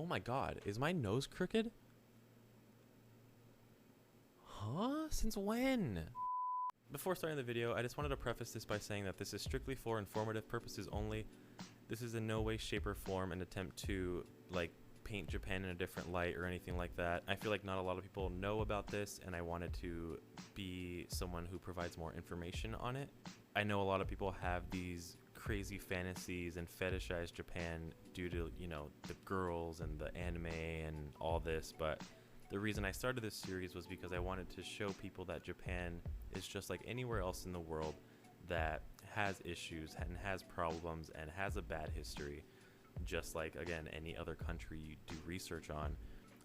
my god, is my nose crooked? Huh? Since when? Before starting the video, I just wanted to preface this by saying that this is strictly for informative purposes only. This is in no way, shape, or form an attempt to, like, paint Japan in a different light or anything like that. I feel like not a lot of people know about this, and I wanted to be someone who provides more information on it. I know a lot of people have these crazy fantasies and fetishize Japan due to, you know, the girls and the anime and all this, but the reason I started this series was because I wanted to show people that Japan is just like anywhere else in the world that has issues and has problems and has a bad history, just like, again, any other country you do research on.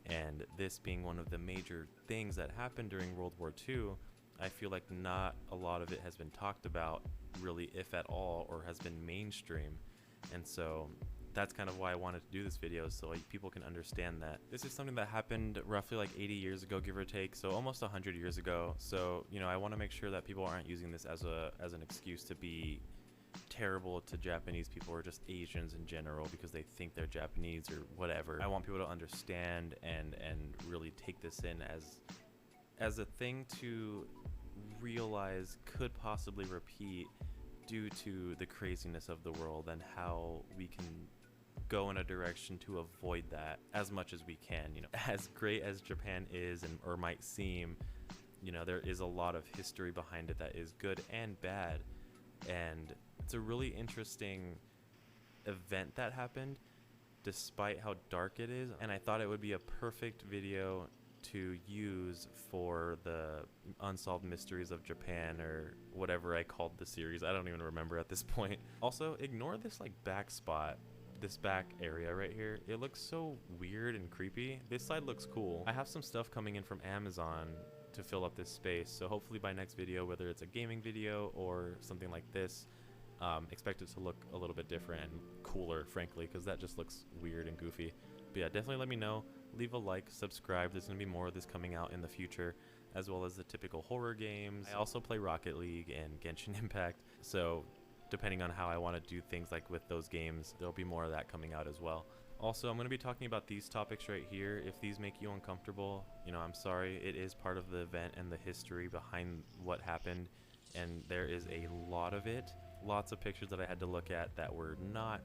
And this being one of the major things that happened during World War II, I feel like not a lot of it has been talked about, really, if at all, or has been mainstream. And so that's kind of why I wanted to do this video, so like people can understand that this is something that happened roughly like 80 years ago, give or take, so almost 100 years ago. So, you know, I want to make sure that people aren't using this as an excuse to be terrible to Japanese people or just Asians in general because they think they're Japanese or whatever. I want people to understand and really take this in as a thing to realize could possibly repeat due to the craziness of the world, and how we can go in a direction to avoid that as much as we can. You know, as great as Japan is or might seem, you know, there is a lot of history behind it that is good and bad, and it's a really interesting event that happened despite how dark it is. And I thought it would be a perfect video to use for the unsolved mysteries of Japan, or whatever I called the series. I don't even remember at this point. Also, ignore this like back spot, this back area right here. It looks so weird and creepy. This side looks cool. I have some stuff coming in from Amazon to fill up this space, so hopefully by next video, whether it's a gaming video or something like this, expect it to look a little bit different and cooler, frankly, because that just looks weird and goofy. But yeah, definitely let me know. Leave a like, subscribe. There's going to be more of this coming out in the future, as well as the typical horror games. I also play Rocket League and Genshin Impact, so depending on how I want to do things like with those games, there'll be more of that coming out as well. Also, I'm going to be talking about these topics right here. If these make you uncomfortable, you know, I'm sorry. It is part of the event and the history behind what happened, and there is a lot of it. Lots of pictures that I had to look at that were not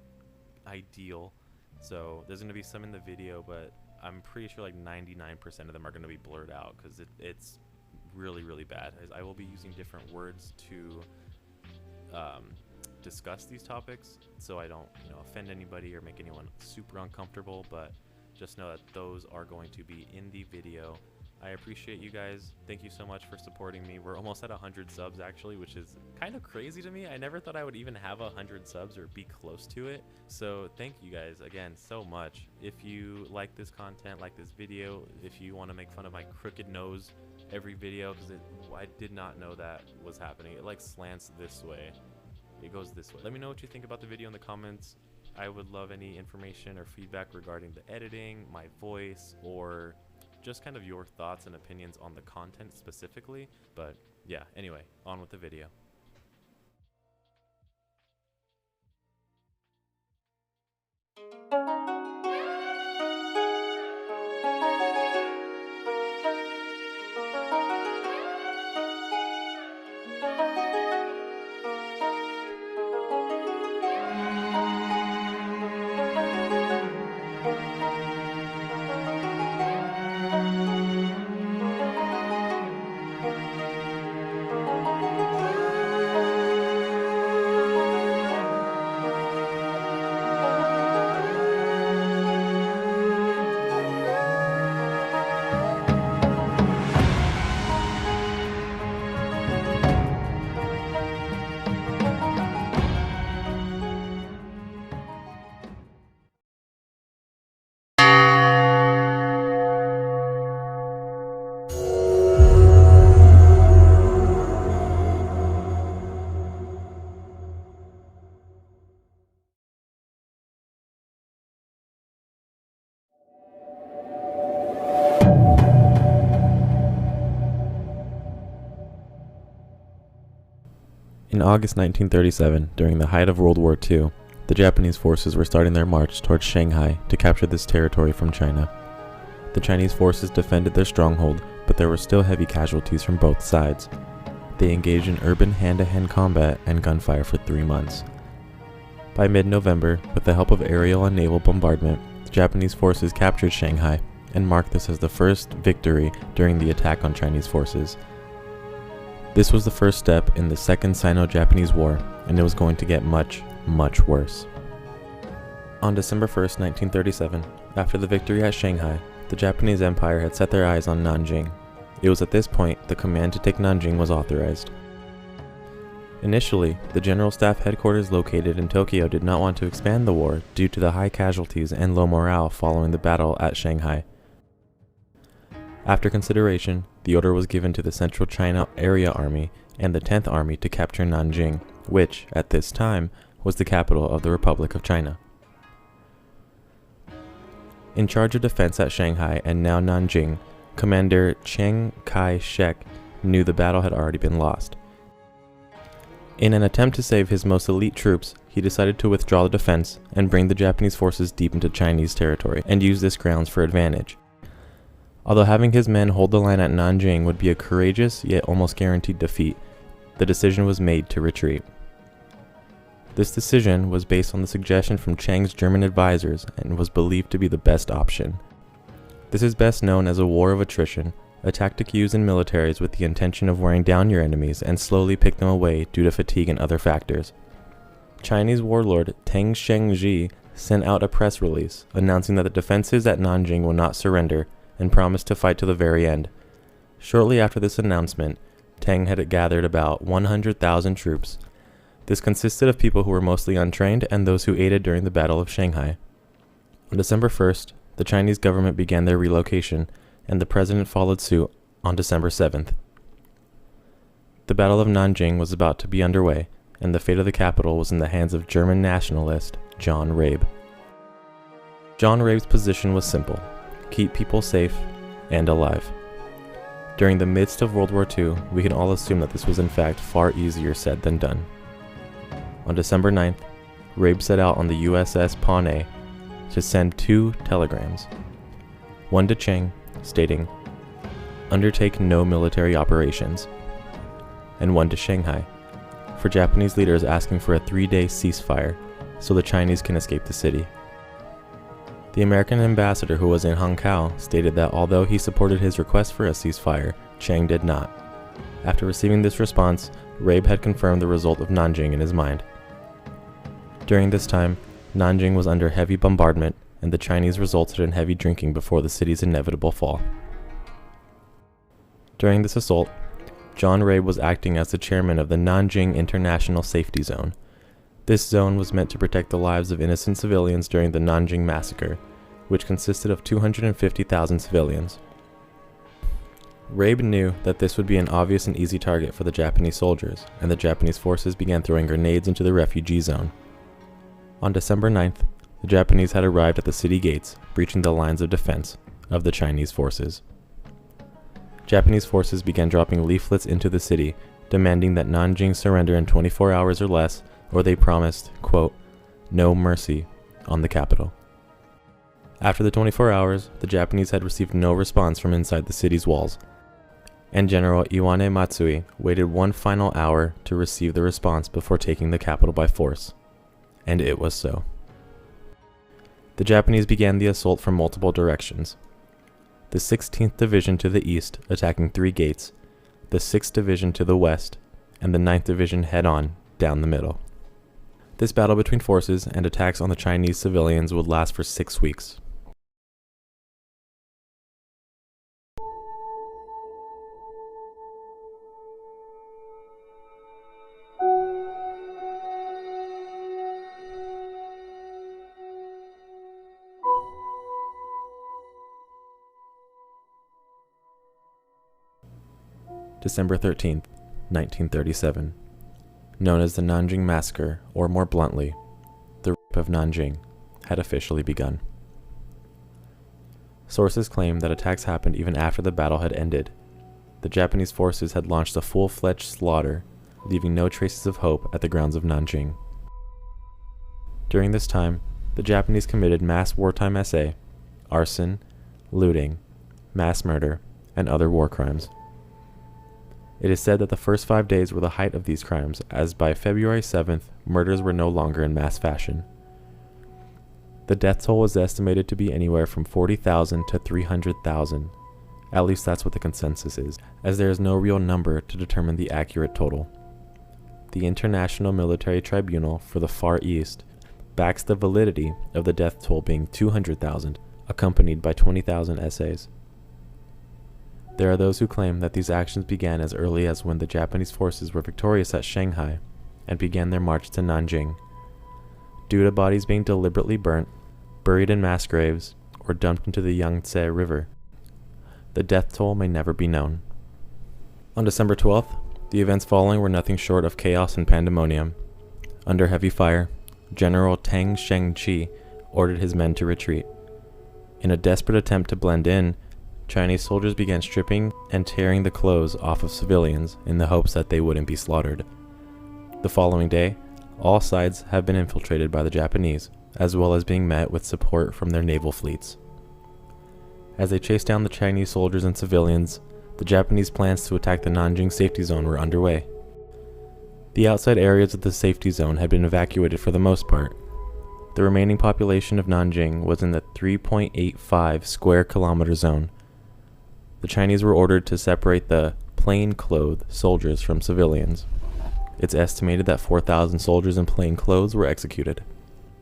ideal. So there's going to be some in the video, but I'm pretty sure like 99% of them are going to be blurred out because it's really, really bad. I will be using different words to discuss these topics, so I don't, you know, offend anybody or make anyone super uncomfortable, but just know that those are going to be in the video. I appreciate you guys. Thank you so much for supporting me. We're almost at 100 subs actually, which is kind of crazy to me. I never thought I would even have 100 subs or be close to it. So thank you guys again so much. If you like this content, like this video, if you want to make fun of my crooked nose every video, because I did not know that was happening. It like slants this way. It goes this way. Let me know what you think about the video in the comments. I would love any information or feedback regarding the editing, my voice, or just kind of your thoughts and opinions on the content specifically. But yeah, anyway, on with the video. In August 1937, during the height of World War II, the Japanese forces were starting their march towards Shanghai to capture this territory from China. The Chinese forces defended their stronghold, but there were still heavy casualties from both sides. They engaged in urban hand-to-hand combat and gunfire for 3 months. By mid-November, with the help of aerial and naval bombardment, the Japanese forces captured Shanghai and marked this as the first victory during the attack on Chinese forces. This was the first step in the Second Sino-Japanese War, and it was going to get much, much worse. On December 1st, 1937, after the victory at Shanghai, the Japanese Empire had set their eyes on Nanjing. It was at this point the command to take Nanjing was authorized. Initially, the General Staff headquarters located in Tokyo did not want to expand the war due to the high casualties and low morale following the battle at Shanghai. After consideration, the order was given to the Central China Area Army and the 10th Army to capture Nanjing, which, at this time, was the capital of the Republic of China. In charge of defense at Shanghai and now Nanjing, Commander Chiang Kai-shek knew the battle had already been lost. In an attempt to save his most elite troops, he decided to withdraw the defense and bring the Japanese forces deep into Chinese territory and use this grounds for advantage. Although having his men hold the line at Nanjing would be a courageous yet almost guaranteed defeat, the decision was made to retreat. This decision was based on the suggestion from Chiang's German advisors and was believed to be the best option. This is best known as a war of attrition, a tactic used in militaries with the intention of wearing down your enemies and slowly pick them away due to fatigue and other factors. Chinese warlord Teng Shengji sent out a press release announcing that the defenses at Nanjing will not surrender and promised to fight to the very end. Shortly after this announcement, Teng had gathered about 100,000 troops. This consisted of people who were mostly untrained and those who aided during the Battle of Shanghai. On December 1st, the Chinese government began their relocation, and the president followed suit on December 7th. The Battle of Nanjing was about to be underway, and the fate of the capital was in the hands of German nationalist John Rabe. John Rabe's position was simple: keep people safe and alive. During the midst of World War II, we can all assume that this was in fact far easier said than done. On December 9th, Rabe set out on the USS Pawnee to send 2 telegrams. One to Chiang, stating, "Undertake no military operations," and one to Shanghai, for Japanese leaders asking for a 3-day ceasefire so the Chinese can escape the city. The American ambassador who was in Hankow stated that although he supported his request for a ceasefire, Chiang did not. After receiving this response, Rabe had confirmed the result of Nanjing in his mind. During this time, Nanjing was under heavy bombardment, and the Chinese resulted in heavy drinking before the city's inevitable fall. During this assault, John Rabe was acting as the chairman of the Nanjing International Safety Zone. This zone was meant to protect the lives of innocent civilians during the Nanjing Massacre, which consisted of 250,000 civilians. Rabe knew that this would be an obvious and easy target for the Japanese soldiers, and the Japanese forces began throwing grenades into the refugee zone. On December 9th, the Japanese had arrived at the city gates, breaching the lines of defense of the Chinese forces. Japanese forces began dropping leaflets into the city, demanding that Nanjing surrender in 24 hours or less, or they promised, quote, "no mercy" on the capital. After the 24 hours, the Japanese had received no response from inside the city's walls, and General Iwane Matsui waited one final hour to receive the response before taking the capital by force. And it was so. The Japanese began the assault from multiple directions. The 16th Division to the east, attacking 3 gates, the 6th Division to the west, and the 9th Division head-on down the middle. This battle between forces and attacks on the Chinese civilians would last for 6 weeks. December 13th, 1937. Known as the Nanjing Massacre, or more bluntly, the Rape of Nanjing, had officially begun. Sources claim that attacks happened even after the battle had ended. The Japanese forces had launched a full-fledged slaughter, leaving no traces of hope at the grounds of Nanjing. During this time, the Japanese committed mass wartime essay, arson, looting, mass murder, and other war crimes. It is said that the first 5 days were the height of these crimes, as by February 7th, murders were no longer in mass fashion. The death toll was estimated to be anywhere from 40,000 to 300,000. At least that's what the consensus is, as there is no real number to determine the accurate total. The International Military Tribunal for the Far East backs the validity of the death toll being 200,000, accompanied by 20,000 essays. There are those who claim that these actions began as early as when the Japanese forces were victorious at Shanghai and began their march to Nanjing. Due to bodies being deliberately burnt, buried in mass graves, or dumped into the Yangtze River, the death toll may never be known. On December 12th, the events following were nothing short of chaos and pandemonium. Under heavy fire, General Tang Sheng-chi ordered his men to retreat. In a desperate attempt to blend in, Chinese soldiers began stripping and tearing the clothes off of civilians in the hopes that they wouldn't be slaughtered. The following day, all sides have been infiltrated by the Japanese, as well as being met with support from their naval fleets. As they chased down the Chinese soldiers and civilians, the Japanese plans to attack the Nanjing safety zone were underway. The outside areas of the safety zone had been evacuated for the most part. The remaining population of Nanjing was in the 3.85 square kilometer zone. The Chinese were ordered to separate the plain-clothed soldiers from civilians. It's estimated that 4,000 soldiers in plain clothes were executed.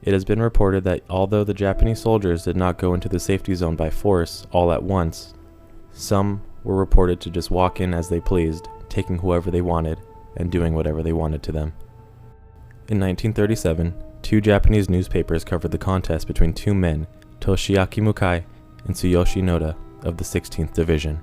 It has been reported that although the Japanese soldiers did not go into the safety zone by force all at once, some were reported to just walk in as they pleased, taking whoever they wanted and doing whatever they wanted to them. In 1937, 2 Japanese newspapers covered the contest between 2 men, Toshiaki Mukai and Tsuyoshi Noda, of the 16th Division.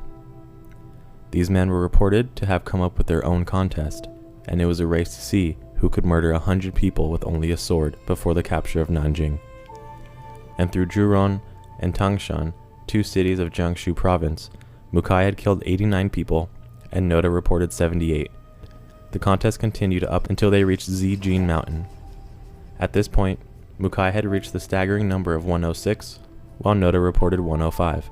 These men were reported to have come up with their own contest, and it was a race to see who could murder 100 people with only a sword before the capture of Nanjing. And through Juron and Tangshan, 2 cities of Jiangsu province, Mukai had killed 89 people, and Noda reported 78. The contest continued up until they reached Zijin Mountain. At this point, Mukai had reached the staggering number of 106, while Noda reported 105.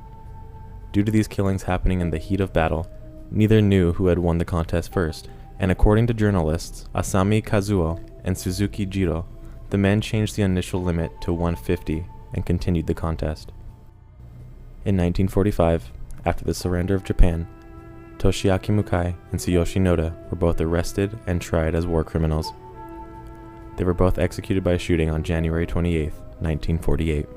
Due to these killings happening in the heat of battle, neither knew who had won the contest first, and according to journalists Asami Kazuo and Suzuki Jiro, the men changed the initial limit to 150 and continued the contest. In 1945, after the surrender of Japan, Toshiaki Mukai and Tsuyoshi Noda were both arrested and tried as war criminals. They were both executed by shooting on January 28, 1948.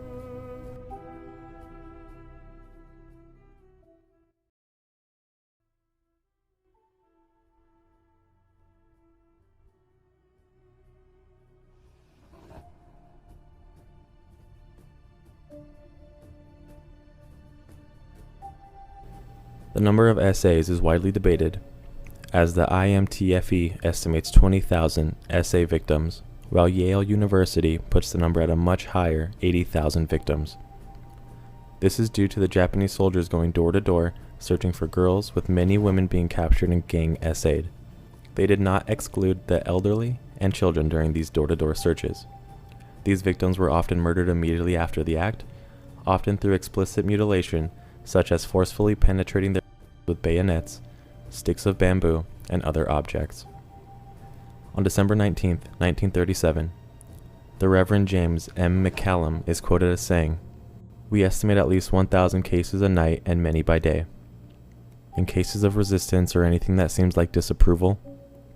The number of essays is widely debated, as the IMTFE estimates 20,000 essay victims, while Yale University puts the number at a much higher 80,000 victims. This is due to the Japanese soldiers going door to door searching for girls, with many women being captured and gang essayed. They did not exclude the elderly and children during these door-to-door searches. These victims were often murdered immediately after the act, often through explicit mutilation, such as forcefully penetrating their with bayonets, sticks of bamboo, and other objects. On December 19, 1937, the Reverend James M. McCallum is quoted as saying, "We estimate at least 1,000 cases a night and many by day. In cases of resistance or anything that seems like disapproval,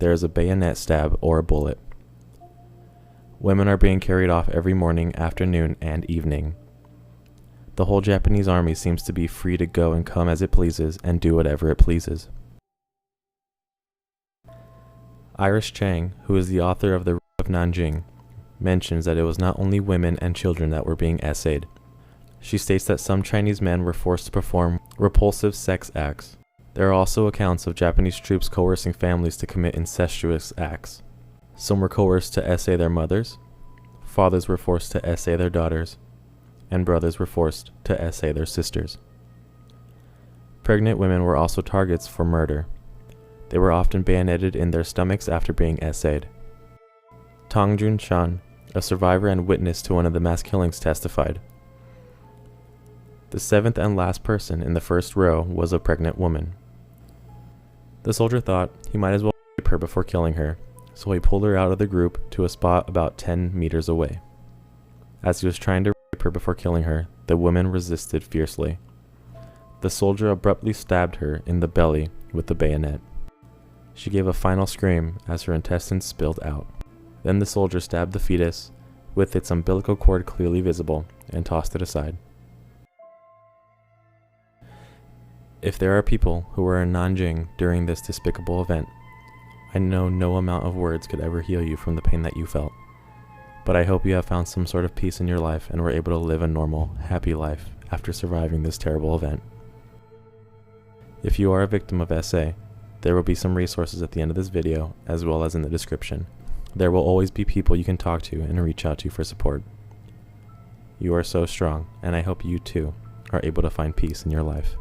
there is a bayonet stab or a bullet. Women are being carried off every morning, afternoon, and evening. The whole Japanese army seems to be free to go and come as it pleases and do whatever it pleases." Iris Chang, who is the author of The Rape of Nanjing, mentions that it was not only women and children that were being essayed. She states that some Chinese men were forced to perform repulsive sex acts. There are also accounts of Japanese troops coercing families to commit incestuous acts. Some were coerced to essay their mothers, fathers were forced to essay their daughters, and brothers were forced to essay their sisters. Pregnant women were also targets for murder. They were often bayoneted in their stomachs after being essayed. Tang Junshan, a survivor and witness to one of the mass killings, testified. The seventh and last person in the first row was a pregnant woman. The soldier thought he might as well rape her before killing her, so he pulled her out of the group to a spot about 10 meters away. As he was trying to rape her before killing her, the woman resisted fiercely. The soldier abruptly stabbed her in the belly with the bayonet. She gave a final scream as her intestines spilled out. Then the soldier stabbed the fetus, with its umbilical cord clearly visible, and tossed it aside. If there are people who were in Nanjing during this despicable event, I know no amount of words could ever heal you from the pain that you felt. But I hope you have found some sort of peace in your life and were able to live a normal, happy life after surviving this terrible event. If you are a victim of SA, there will be some resources at the end of this video, as well as in the description. There will always be people you can talk to and reach out to for support. You are so strong, and I hope you too are able to find peace in your life.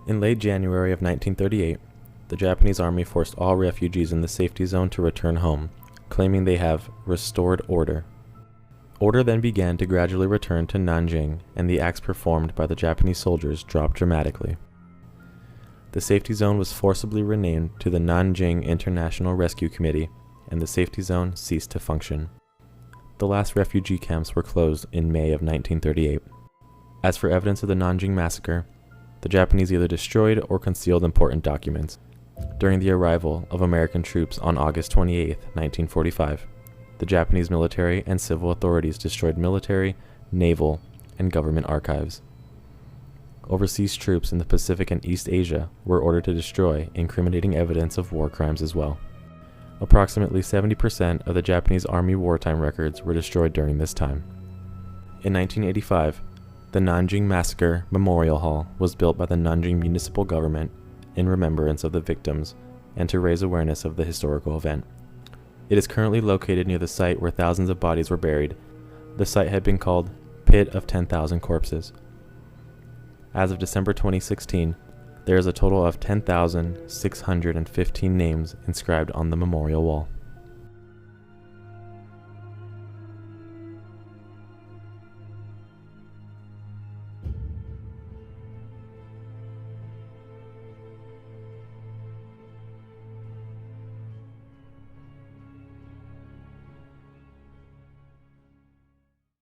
In late January of 1938, the Japanese army forced all refugees in the safety zone to return home, claiming they have restored order. Order then began to gradually return to Nanjing, and the acts performed by the Japanese soldiers dropped dramatically. The safety zone was forcibly renamed to the Nanjing International Rescue Committee, and the safety zone ceased to function. The last refugee camps were closed in May of 1938. As for evidence of the Nanjing massacre, the Japanese either destroyed or concealed important documents. During the arrival of American troops on August 28, 1945, the Japanese military and civil authorities destroyed military, naval, and government archives. Overseas troops in the Pacific and East Asia were ordered to destroy incriminating evidence of war crimes as well. Approximately 70% of the Japanese Army wartime records were destroyed during this time. In 1985, the Nanjing Massacre Memorial Hall was built by the Nanjing municipal government in remembrance of the victims and to raise awareness of the historical event. It is currently located near the site where thousands of bodies were buried. The site had been called Pit of 10,000 Corpses. As of December 2016, there is a total of 10,615 names inscribed on the memorial wall.